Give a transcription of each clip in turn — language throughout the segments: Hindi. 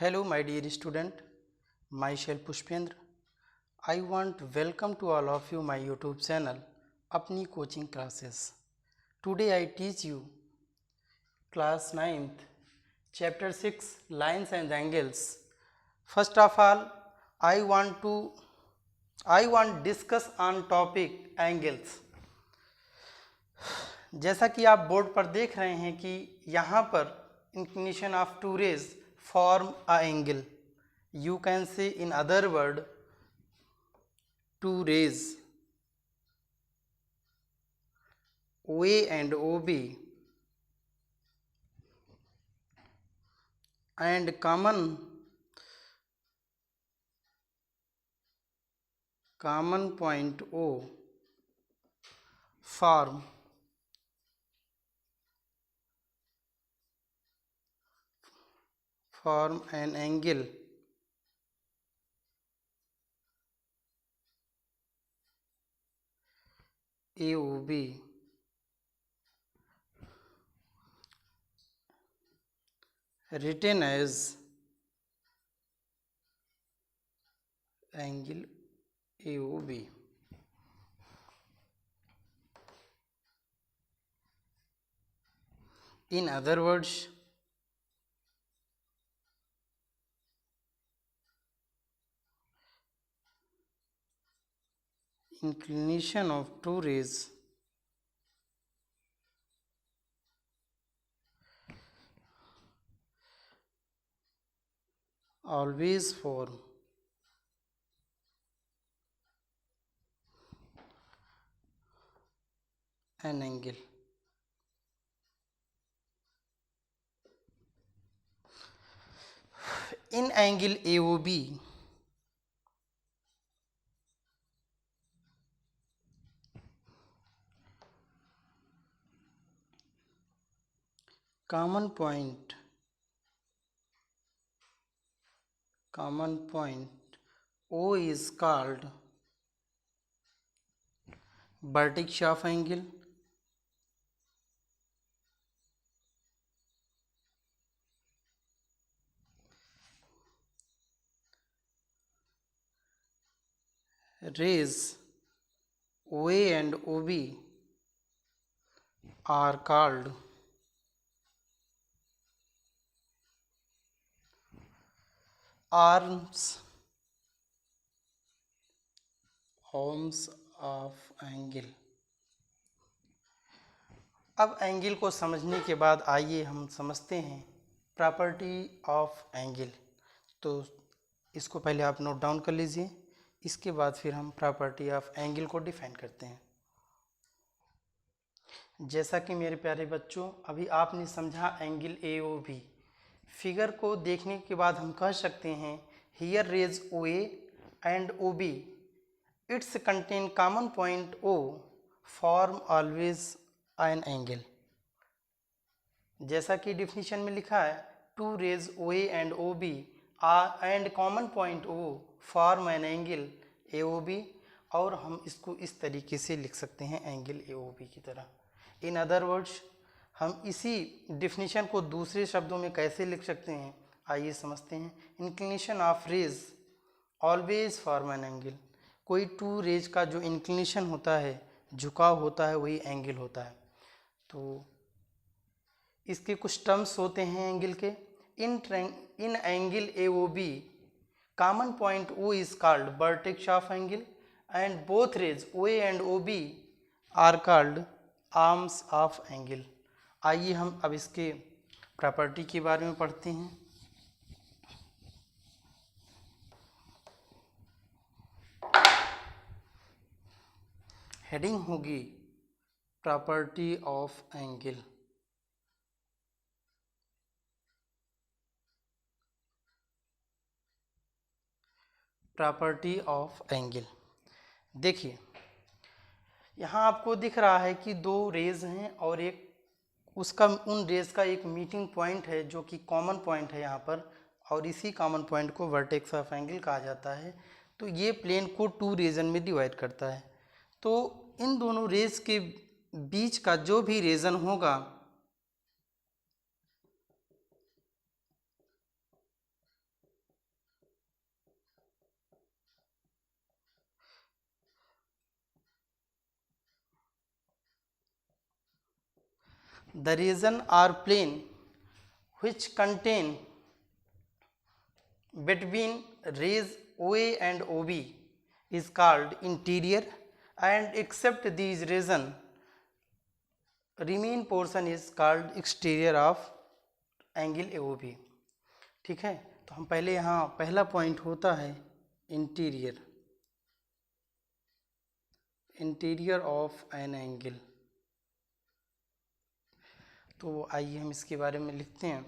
Hello, my dear student. Myself Pushpendra. I want to welcome to all of you my YouTube channel, अपनी coaching classes. Today I teach you class 9th, chapter 6, lines and angles. First of all, I want discuss on topic angles. जैसा कि आप बोर्ड पर देख रहे हैं कि यहाँ पर inclination of two rays form a angle. You can say in other word, two rays OA and OB and common point O form an angle AOB written as angle AOB. In other words, inclination of two rays always form an angle. In angle AOB, common point O is called vertex of angle, rays OA and OB are called arms of angle. अब एंगल को समझने के बाद आइए हम समझते हैं प्रॉपर्टी ऑफ एंगल. तो इसको पहले आप नोट डाउन कर लीजिए, इसके बाद फिर हम प्रॉपर्टी ऑफ एंगल को डिफाइन करते हैं. जैसा कि मेरे प्यारे बच्चों अभी आपने समझा एंगल AOB. फिगर को देखने के बाद हम कह सकते हैं here rays OA and OB its contain common point O form always an angle. जैसा कि डिफिनीशन में लिखा है two rays OA and OB and common point O form an angle AOB, और हम इसको इस तरीके से लिख सकते हैं एंगल AOB की तरह. इन अदर वर्ड्स हम इसी डिफिनीशन को दूसरे शब्दों में कैसे लिख सकते हैं, आइए समझते हैं. Inclination of rays always form an angle. कोई टू रेज का जो इंक्लिनेशन होता है, झुकाव होता है, वही एंगल होता है. तो इसके कुछ टर्म्स होते हैं एंगल के. In angle AOB common point O is called vertex of angle and both rays OA and OB are called arms of angle. आइए हम अब इसके प्रॉपर्टी के बारे में पढ़ते हैं. हेडिंग होगी property of angle. Property of angle. देखिए यहाँ आपको दिख रहा है कि दो रेज हैं और एक उसका उन रेज का एक मीटिंग पॉइंट है जो कि कॉमन पॉइंट है यहाँ पर, और इसी कॉमन पॉइंट को वर्टेक्स ऑफ एंगल कहा जाता है. तो ये प्लेन को टू रीजन में डिवाइड करता है. तो इन दोनों रेज के बीच का जो भी रीजन होगा the region are plane which contain between rays OA and OB is called interior, and except these region remain portion is called exterior of angle AOB। ठीक है, तो हम पहले यहाँ पहला पॉइंट होता है interior, interior of an angle. तो आइए हम इसके बारे में लिखते हैं।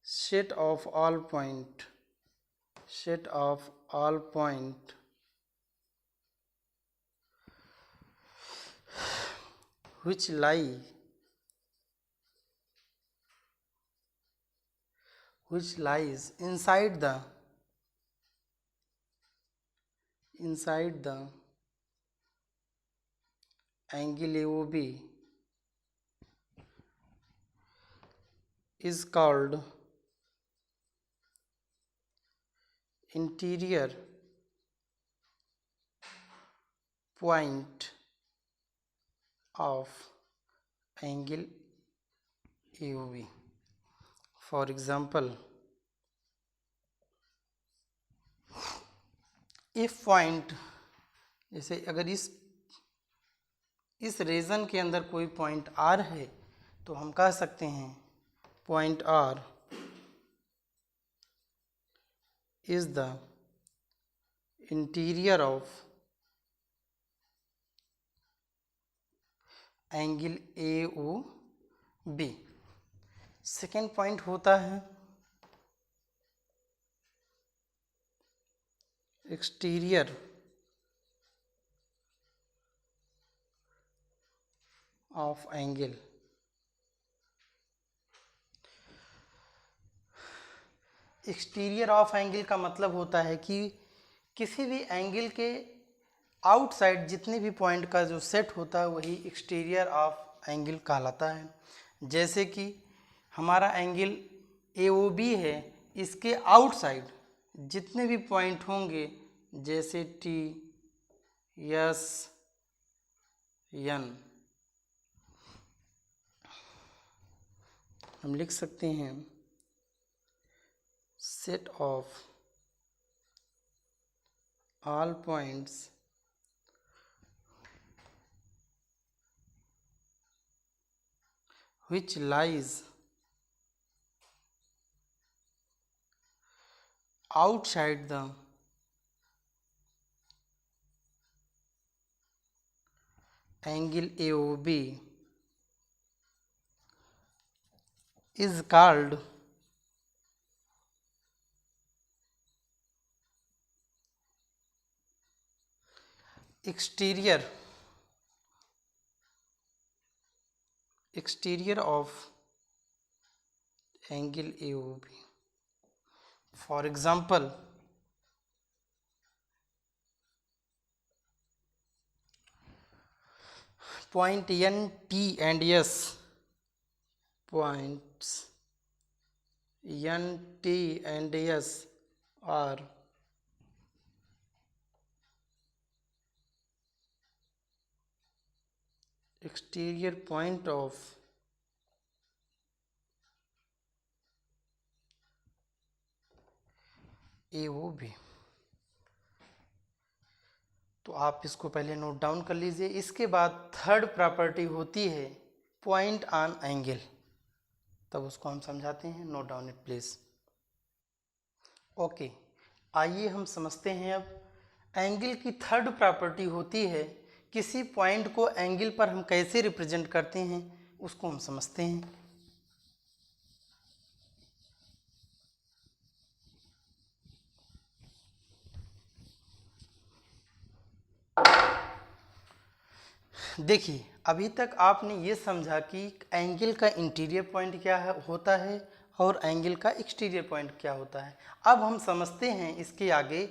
Set of all point, set of all point which lies inside the angle AOB is called interior point of angle AOB। For example, if point, जैसे अगर इस रीजन के अंदर कोई पॉइंट R है तो हम कह सकते हैं point R is the interior of angle AOB। Second point होता है exterior of angle. Exterior of angle का मतलब होता है कि किसी भी एंगल के आउटसाइड जितने भी पॉइंट का जो सेट होता है वही एक्सटीरियर ऑफ एंगल कहलाता है। जैसे कि हमारा एंगल AOB है, इसके आउटसाइड जितने भी पॉइंट होंगे जैसे T, S, N, हम लिख सकते हैं set of all points which lies outside the angle AOB is called exterior of angle AOB। For example, point N, T and S, points N, T and S are exterior point of AOB। तो आप इसको पहले नोट डाउन कर लीजिए। इसके बाद थर्ड प्रॉपर्टी होती है पॉइंट ऑन एंगल, तब उसको हम समझाते हैं। Note down it please. Okay, आइए हम समझते हैं। अब एंगल की थर्ड प्रॉपर्टी होती है किसी पॉइंट को एंगल पर हम कैसे रिप्रेजेंट करते हैं, उसको हम समझते हैं। देखिए, अभी तक आपने ये समझा कि एंगल का इंटीरियर पॉइंट क्या है होता है और एंगल का एक्सटीरियर पॉइंट क्या होता है। अब हम समझते हैं इसके आगे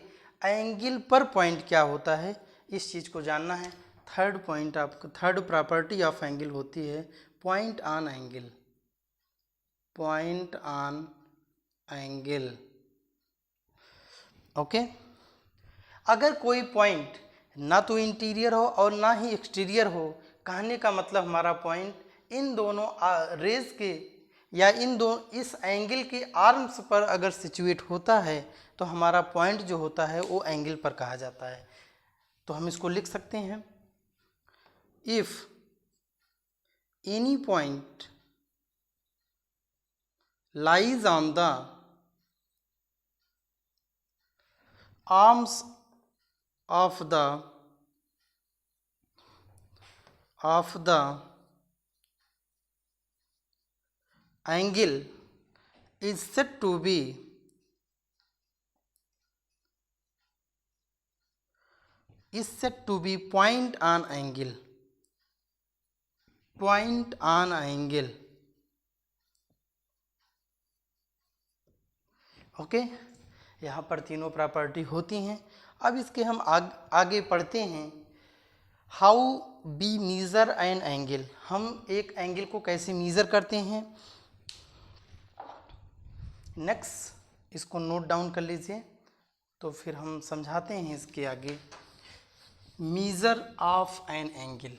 एंगल पर पॉइंट क्या होता है। इस चीज़ को जानना है। थर्ड पॉइंट आपको, थर्ड प्रॉपर्टी ऑफ एंगल होती है point on angle, point on angle. Okay, अगर कोई पॉइंट ना तो इंटीरियर हो और ना ही एक्सटीरियर हो, कहने का मतलब हमारा पॉइंट इन दोनों रेज के या इस एंगल के आर्म्स पर अगर सिचुएट होता है तो हमारा पॉइंट जो होता है वो एंगल पर कहा जाता है। तो हम इसको लिख सकते हैं, if any point lies on the arms of the angle is said to be point on angle, okay. यहाँ पर तीनों प्रॉपर्टी होती हैं। अब इसके हम आगे पढ़ते हैं, how be measure an angle, हम एक एंगल को कैसे मीज़र करते हैं। नेक्स्ट इसको नोट डाउन कर लीजिए, तो फिर हम समझाते हैं इसके आगे। Measure of an angle,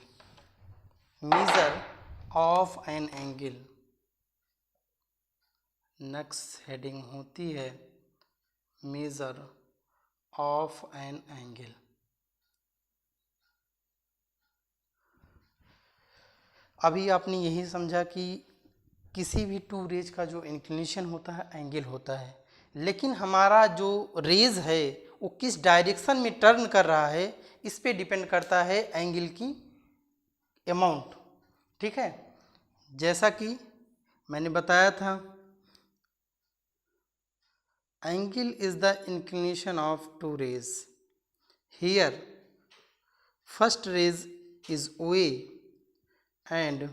measure of an angle, next heading होती है मेजर ऑफ एन एंगल। अभी आपने यही समझा कि किसी भी टू रेज का जो इंक्लिनेशन होता है एंगल होता है, लेकिन हमारा जो रेज है वो किस डायरेक्शन में टर्न कर रहा है इस पे डिपेंड करता है एंगल की अमाउंट, ठीक है। जैसा कि मैंने बताया था, angle is the inclination of two rays. Here first rays is OA and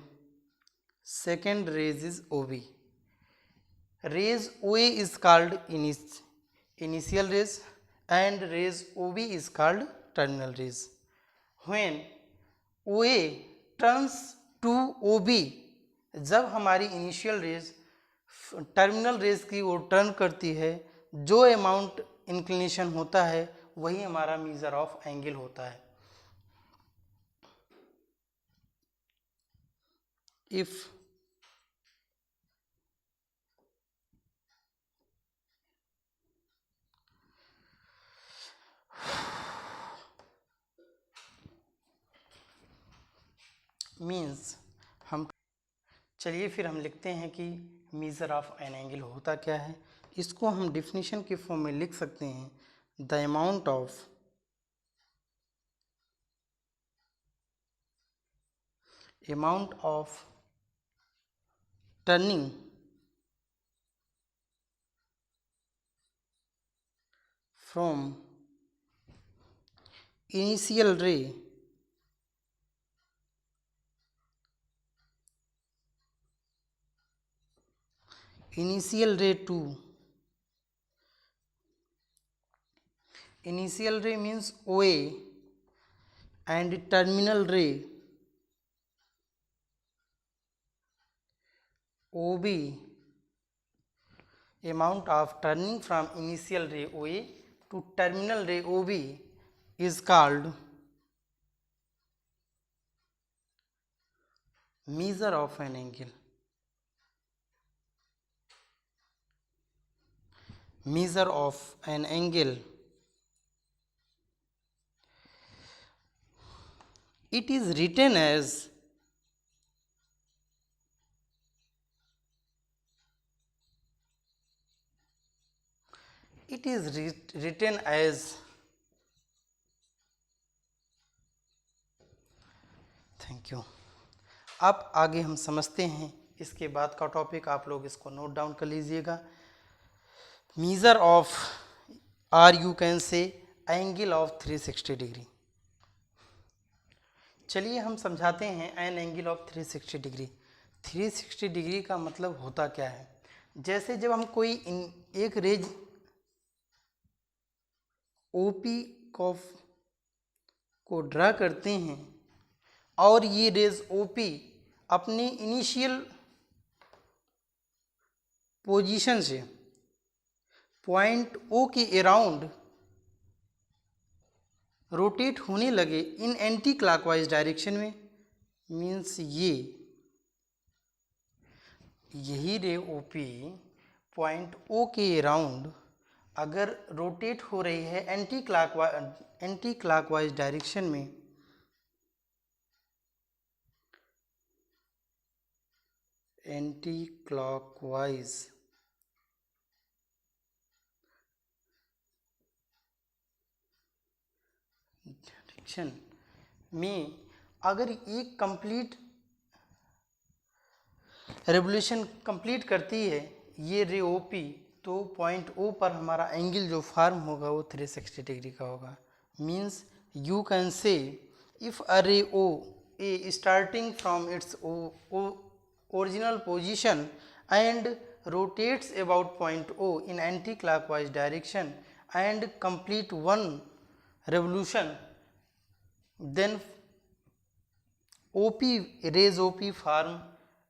second rays is OB. Rays OA is called initial rays and rays OB is called terminal rays. When OA turns to OB, जब हमारी इनिशियल रेज टर्मिनल रेज की ओर टर्न करती है, जो अमाउंट इंक्लिनेशन होता है वही हमारा मीजर ऑफ एंगल होता है। If मीन्स हम चलिए फिर हम लिखते हैं कि मीज़र ऑफ एन एंगल होता क्या है। इसको हम डिफिनीशन के फॉर्म में लिख सकते हैं, the amount of turning from initial ray to initial ray means OA and terminal ray OB, amount of turning from initial ray OA to terminal ray OB is called measure of an angle. Measure of an angle. It is written as thank you. अब आगे हम समझते हैं, इसके बाद का टॉपिक आप लोग इसको नोट डाउन कर लीजिएगा। Measure of are you can say angle of 360 degree. चलिए हम समझाते हैं an angle of 360 degree. 360 degree का मतलब होता क्या है। जैसे जब हम कोई एक रेज OP को ड्रा करते हैं और ये रेज OP अपनी इनिशियल पोजीशन से पॉइंट O के अराउंड रोटेट होने लगे इन एंटी क्लॉकवाइज डायरेक्शन में, मीन्स यही रे OP पॉइंट O के अराउंड अगर रोटेट हो रही है एंटी क्लॉकवाइज डायरेक्शन में, एंटी क्लॉकवाइज डायरेक्शन में अगर ये कंप्लीट रेवोल्यूशन कंप्लीट करती है ये रे OP, तो पॉइंट O पर हमारा एंगल जो फॉर्म होगा वो 360 डिग्री का होगा। मीन्स यू कैन से इफ अ रे OA starting from its original position and rotates about point O in anti-clockwise direction and complete one revolution, then rays OP form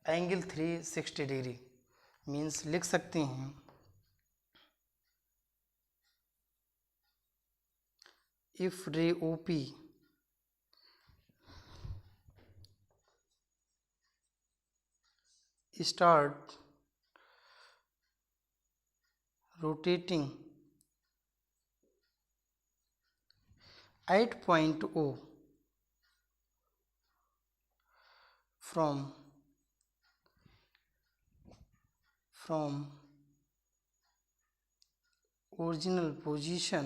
angle 360 degree. Means लिख सकते हैं if ray OP start rotating at point O from original position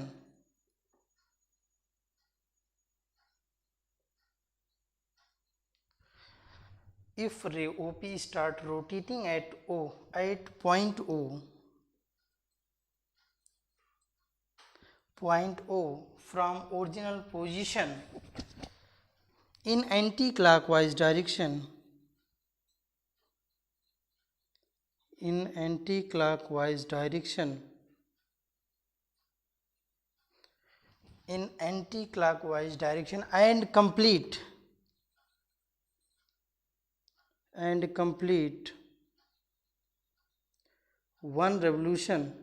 if ray OP start rotating at point O from original position in anti-clockwise direction, and complete one revolution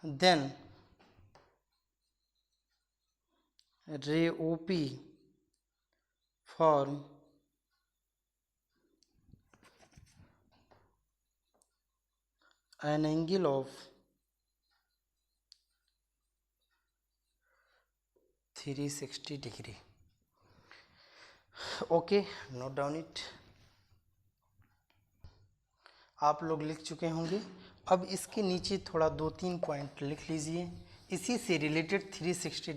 then ray OP form an angle of 360 degree. Okay, note down it. आप लोग लिख चुके होंगे। अब इसके नीचे थोड़ा 2-3 पॉइंट लिख लीजिए इसी से रिलेटेड 360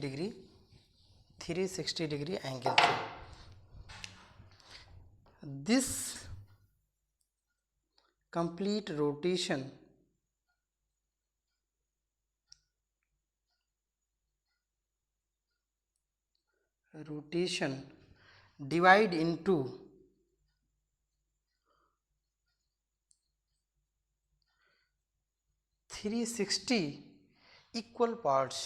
डिग्री एंगल से। This complete rotation divide into 360 equal parts।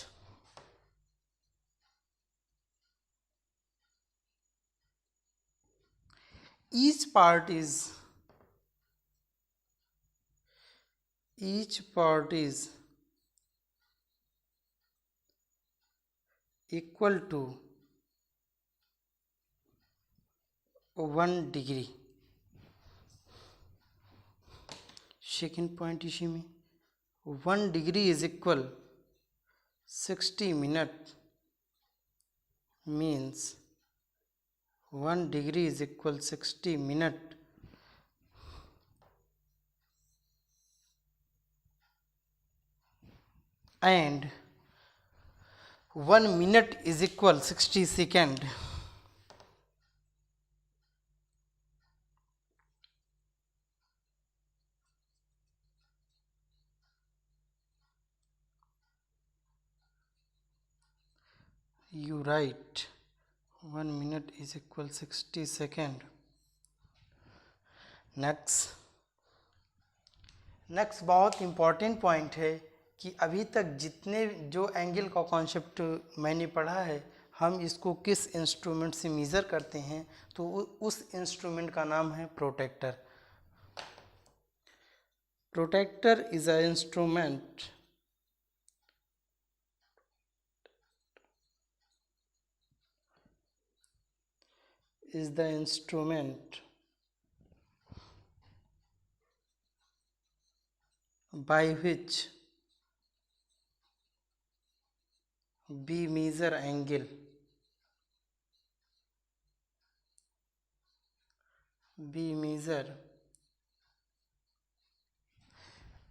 each part is equal to 1 degree. Second point इसी में 1 degree is equal 60 minute. Means 1 degree is equal 60 minute. and 1 minute is equal 60 second। You write 1 minute is equal 60 second। Next बहुत इम्पॉर्टेंट पॉइंट है कि अभी तक जितने जो एंगल का कॉन्सेप्ट मैंने पढ़ा है, हम इसको किस इंस्ट्रूमेंट से मेज़र करते हैं, तो उस इंस्ट्रूमेंट का नाम है protector. Protractor is an instrument by which we measure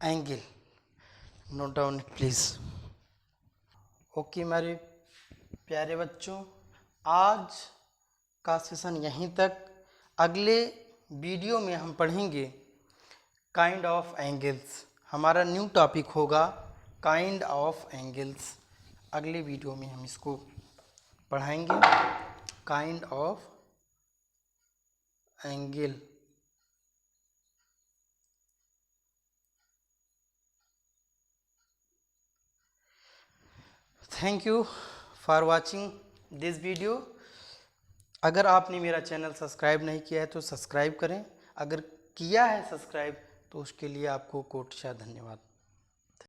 angle note down it please. Okay मेरे प्यारे बच्चों, आज का सेशन यहीं तक। अगले वीडियो में हम पढ़ेंगे काइंड ऑफ एंगल्स। हमारा न्यू टॉपिक होगा काइंड ऑफ एंगल्स। अगले वीडियो में हम इसको पढ़ाएंगे, kind of angle. Thank you for watching this video. अगर आपने मेरा चैनल सब्सक्राइब नहीं किया है तो सब्सक्राइब करें, अगर किया है सब्सक्राइब तो उसके लिए आपको कोटि धन्यवाद।